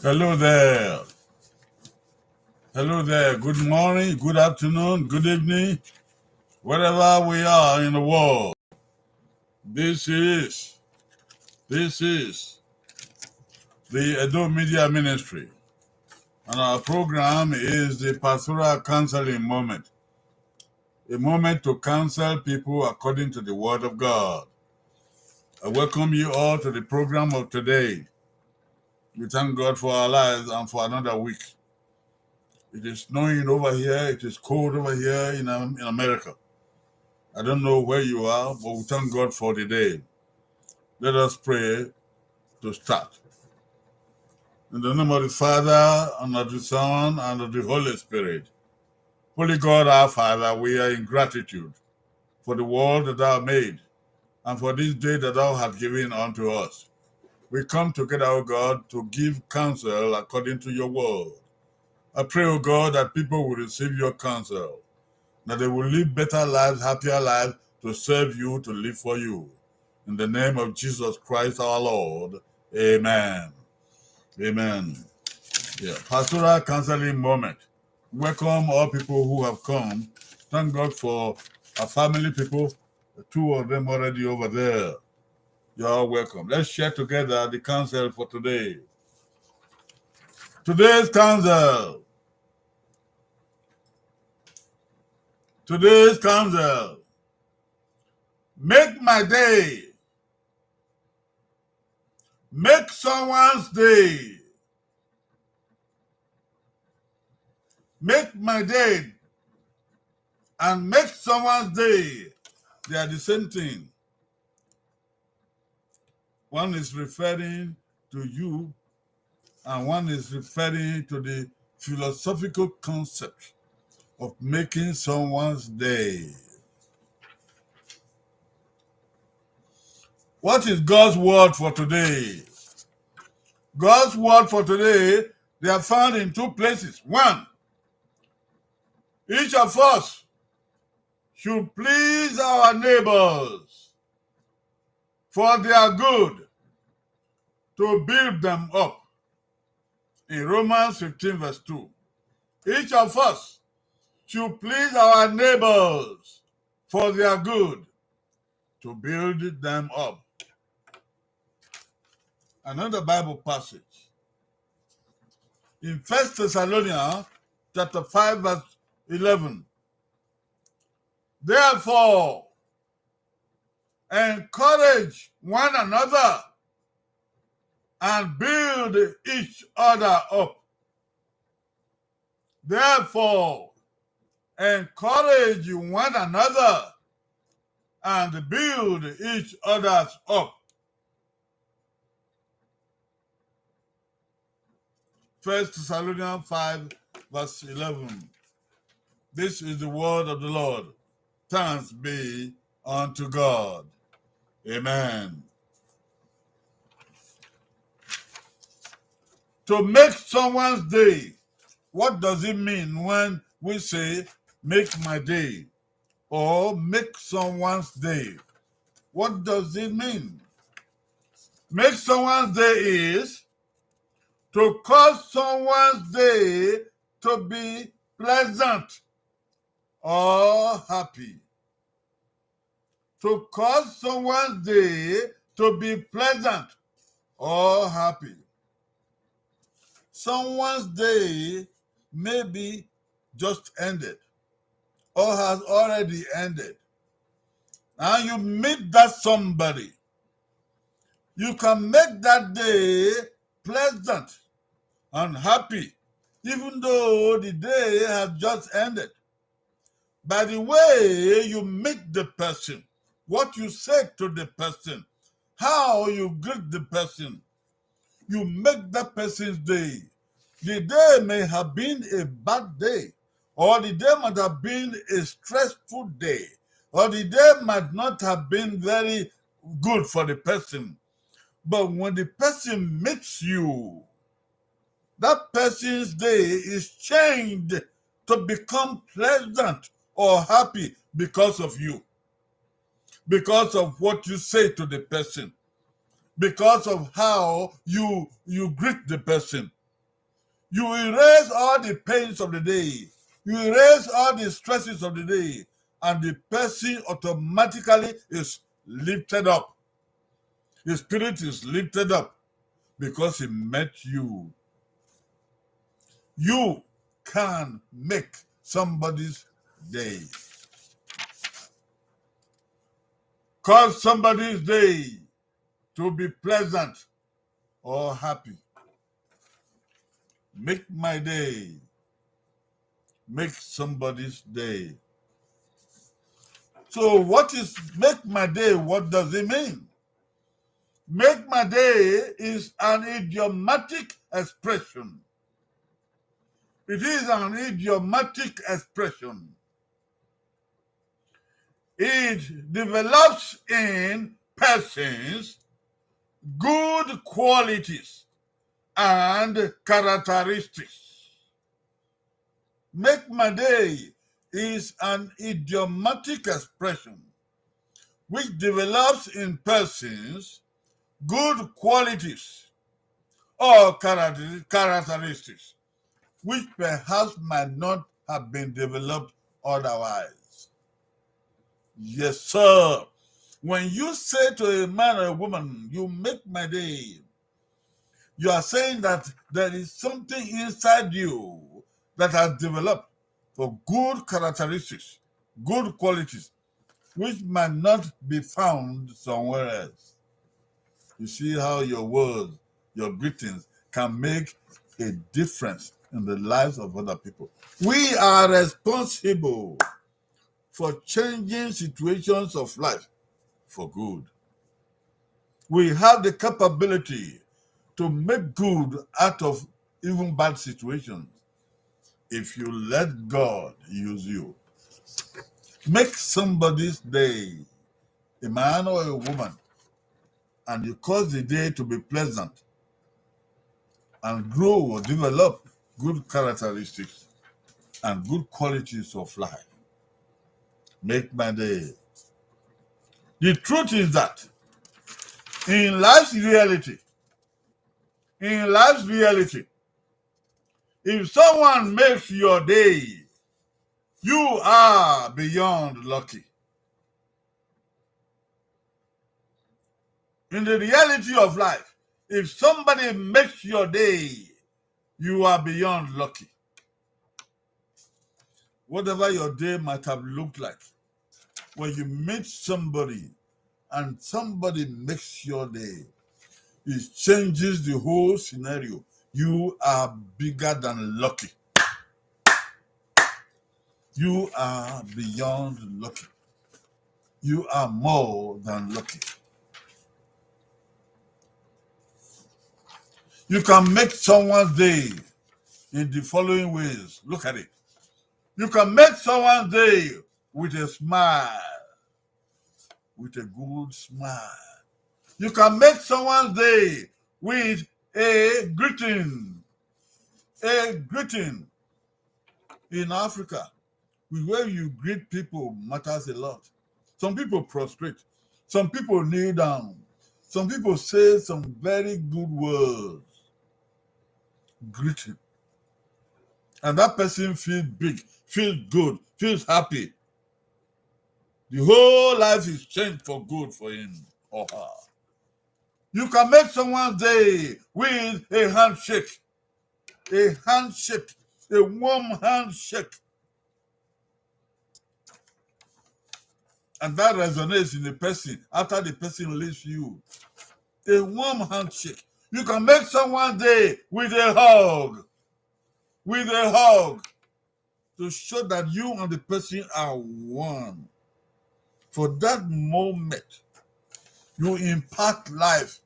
Hello there. Hello there. Good morning, good afternoon, good evening, wherever we are in the world. This is the Edo Media Ministry, and our program is the Pastoral Counseling Moment, a moment to counsel people according to the Word of God. I welcome you all to the program of today. We thank God for our lives and for another week. It is snowing over here. It is cold over here in America. I don't know where you are, but we thank God for the day. Let us pray to start. In the name of the Father, and of the Son, and of the Holy Spirit. Holy God, our Father, we are in gratitude for the world that thou made, and for this day that thou hast given unto us. We come together, O God, to give counsel according to your word. I pray, O God, that people will receive your counsel, that they will live better lives, happier lives, to serve you, to live for you. In the name of Jesus Christ our Lord, amen. Amen. Yeah, Pastoral Counseling Moment. Welcome all people who have come. Thank God for our family people, two of them already over there. You're welcome. Let's share together the counsel for today. Today's counsel. Today's counsel. Make my day. Make someone's day. Make my day and make someone's day. They are the same thing. One is referring to you, and one is referring to the philosophical concept of making someone's day. What is God's word for today? God's word for today, they are found in two places. One, each of us should please our neighbors for their good, to build them up. In Romans 15 verse 2. Each of us should please our neighbors for their good, to build them up. Another Bible passage. In 1 Thessalonians chapter 5 verse 11. Therefore, encourage one another and build each other up. Therefore, encourage one another and build each other up. 1 Thessalonians 5 verse 11. This is the word of the Lord. Thanks be unto God. Amen. To make someone's day, what does it mean when we say, make my day, or make someone's day? What does it mean? Make someone's day is to cause someone's day to be pleasant or happy. To cause someone's day to be pleasant or happy. Someone's day may be just ended or has already ended. And you meet that somebody. You can make that day pleasant and happy, even though the day has just ended. By the way you meet the person, what you say to the person, how you greet the person, you make that person's day. The day may have been a bad day, or the day might have been a stressful day, or the day might not have been very good for the person. But when the person meets you, that person's day is changed to become pleasant or happy because of you, because of what you say to the person, because of how you greet the person. You erase all the pains of the day. You erase all the stresses of the day. And the person automatically is lifted up. His spirit is lifted up because he met you. You can make somebody's day. Cause somebody's day to be pleasant or happy. Make my day. Make somebody's day. So what is make my day? What does it mean? Make my day is an idiomatic expression. It is an idiomatic expression. It develops in persons good qualities and characteristics. Make my day is an idiomatic expression which develops in persons good qualities or characteristics which perhaps might not have been developed otherwise. Yes, sir. When you say to a man or a woman, you make my day, you are saying that there is something inside you that has developed for good characteristics, good qualities, which might not be found somewhere else. You see how your words, your greetings can make a difference in the lives of other people. We are responsible for changing situations of life for good. We have the capability to make good out of even bad situations if you let God use you. Make somebody's day, a man or a woman, and you cause the day to be pleasant and grow or develop good characteristics and good qualities of life. Make my day. The truth is that in life's reality, if someone makes your day, you are beyond lucky. In the reality of life, if somebody makes your day, you are beyond lucky. Whatever your day might have looked like, when you meet somebody and somebody makes your day, it changes the whole scenario. You are bigger than lucky. You are beyond lucky. You are more than lucky. You can make someone's day in the following ways. Look at it. You can make someone's day with a smile, with a good smile. You can make someone's day with a greeting. A greeting. In Africa, the way you greet people matters a lot. Some people prostrate. Some people kneel down. Some people say some very good words. Greeting. And that person feels big, feels good, feels happy. The whole life is changed for good for him or her. You can make someone's day with a handshake. A handshake. A warm handshake. And that resonates in the person after the person leaves you. A warm handshake. You can make someone's day with a hug. With a hug. To show that you and the person are one. For that moment, you impart life.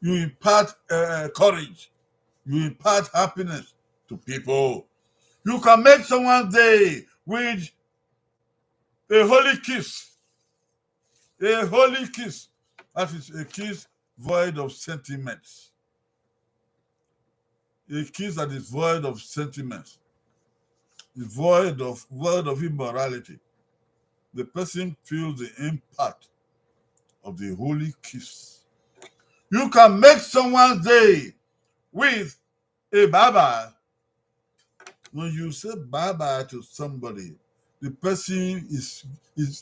You impart courage. You impart happiness to people. You can make someone's day with a holy kiss. A holy kiss. That is a kiss void of sentiments. A kiss that is void of sentiments. Void of immorality. The person feels the impact of the holy kiss. You can make someone's day with A bye-bye, when you say bye-bye to somebody, the person is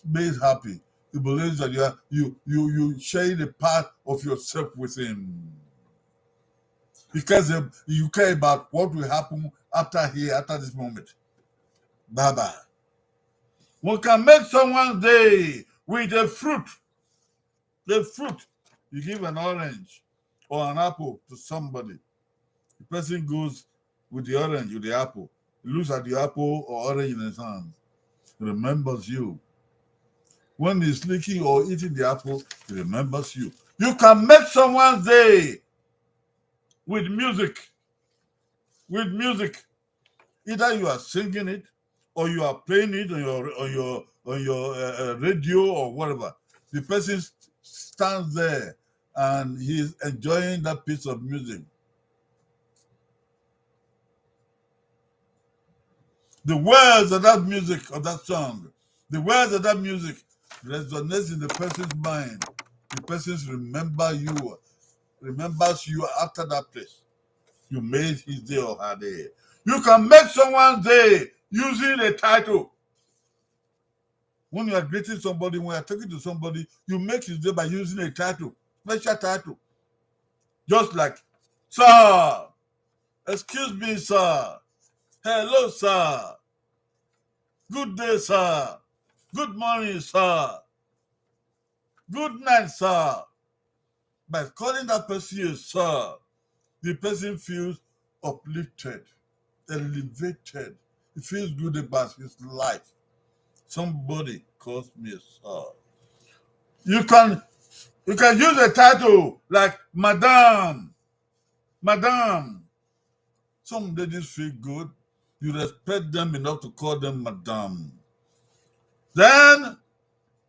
made happy. He believes that you share the part of yourself with him. Because you care about what will happen after this moment. Bye-bye. One can make someone's day with a fruit. The fruit. You give an orange or an apple to somebody. The person goes with the orange, with the apple. He looks at the apple or orange in his hand. He remembers you. When he's licking or eating the apple, he remembers you. You can make someone's day with music. With music. Either you are singing it or you are playing it on your radio or whatever. The person stands there and he's enjoying that piece of music. The words of that music, of that song, the words of that music resonates in the person's mind. The person remembers you after that place. You made his day or her day. You can make someone's day using a title. When you are greeting somebody, when you are talking to somebody, you make his day by using a title, special title. Just like, sir, excuse me, sir. Hello, sir. Good day, sir. Good morning, sir. Good night, sir. By calling that person a sir, the person feels uplifted, elevated. He feels good about his life. Somebody calls me a sir. You can use a title like Madam. Madam. Some ladies feel good. You respect them enough to call them Madam. Then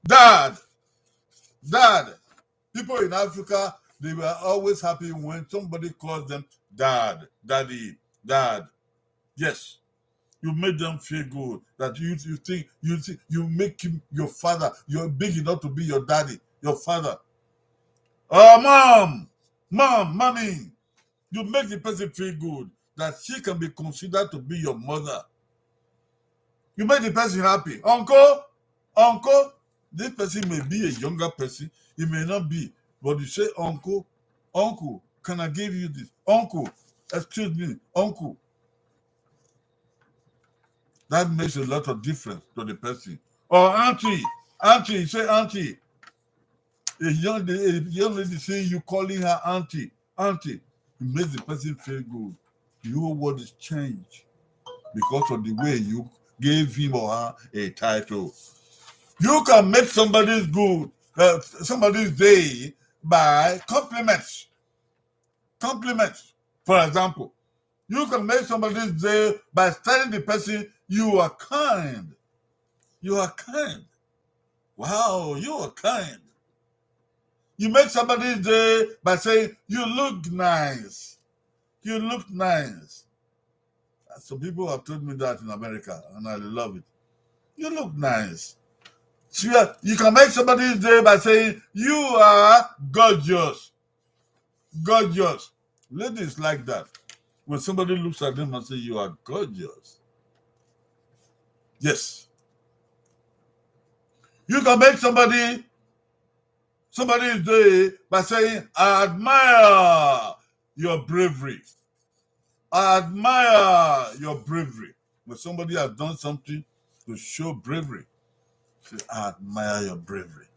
Dad. Dad. People in Africa, they were always happy when somebody calls them Dad, Daddy, Dad. Yes. You made them feel good. That you think you make him your father. You're big enough to be your daddy, your father. Oh, mom, mommy. You make the person feel good that she can be considered to be your mother. You make the person happy. Uncle, this person may be a younger person. It may not be. But you say, uncle, can I give you this? Uncle, excuse me, uncle. That makes a lot of difference to the person. Or auntie, say auntie. A young lady saying you calling her auntie. It makes the person feel good. Your word is changed because of the way you gave him or her a title. You can make somebody's day by compliments. Compliments. For example, you can make somebody's day by telling the person you are kind. You are kind. Wow, you are kind. You make somebody's day by saying you look nice. You look nice. Some people have told me that in America, and I love it. You look nice. You can make somebody's day by saying you are gorgeous. Gorgeous. Ladies like that. When somebody looks at them and say you are gorgeous. Yes. You can make somebody's day by saying I admire your bravery. I admire your bravery. When somebody has done something to show bravery, say, I admire your bravery.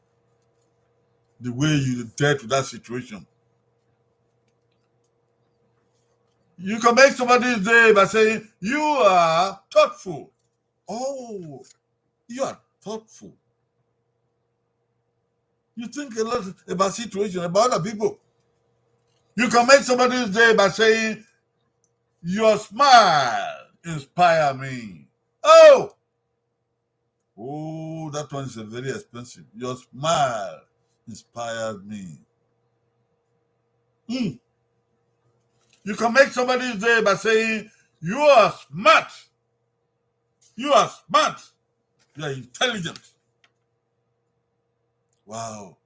The way you dealt with that situation. You can make somebody's day by saying, you are thoughtful. Oh, you are thoughtful. You think a lot about situation, about other people. You can make somebody's day by saying, your smile inspire me. Oh, that one is very expensive. Your smile inspires me. You can make somebody's day by saying, you are smart. You are smart. You are intelligent. Wow.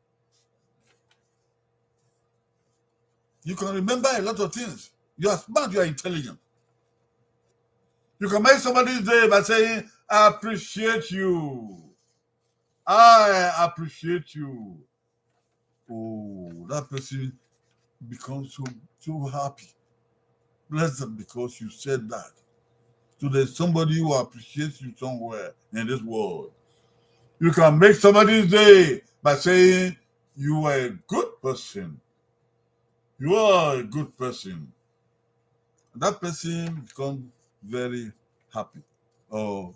You can remember a lot of things. You are smart, you are intelligent. You can make somebody's day by saying, I appreciate you. I appreciate you. Oh, that person becomes so happy. Blessed because you said that. So there's somebody who appreciates you somewhere in this world. You can make somebody's day by saying, you are a good person. You are a good person. That person becomes very happy or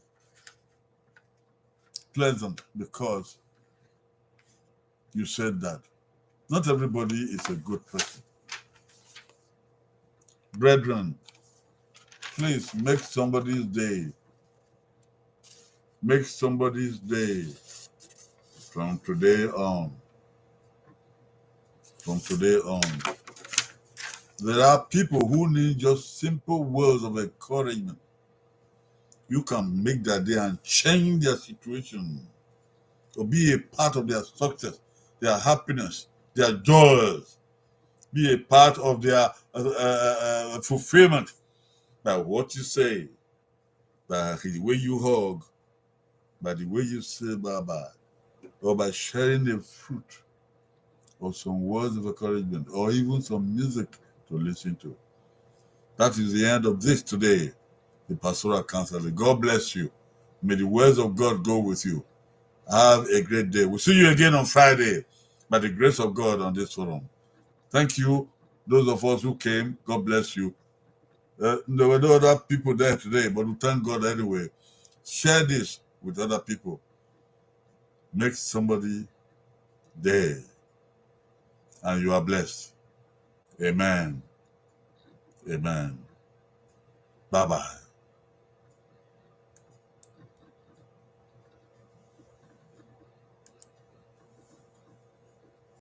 pleasant because you said that. Not everybody is a good person. Brethren, please make somebody's day. Make somebody's day from today on. From today on. There are people who need just simple words of encouragement. You can make their day and change their situation or be a part of their success, their happiness, their joys, be a part of their fulfillment by what you say, by the way you hug, by the way you say bye-bye, or by sharing the fruit or some words of encouragement or even some music to listen to. That is the end of this today, the Pastoral Counseling. God bless you. May the words of God go with you. Have a great day. We'll see you again on Friday by the grace of God on this forum. Thank you, those of us who came. God bless you. There were no other people there today, but we thank God anyway. Share this with other people. Make somebody day, and you are blessed. Amen. Amen. Bye-bye.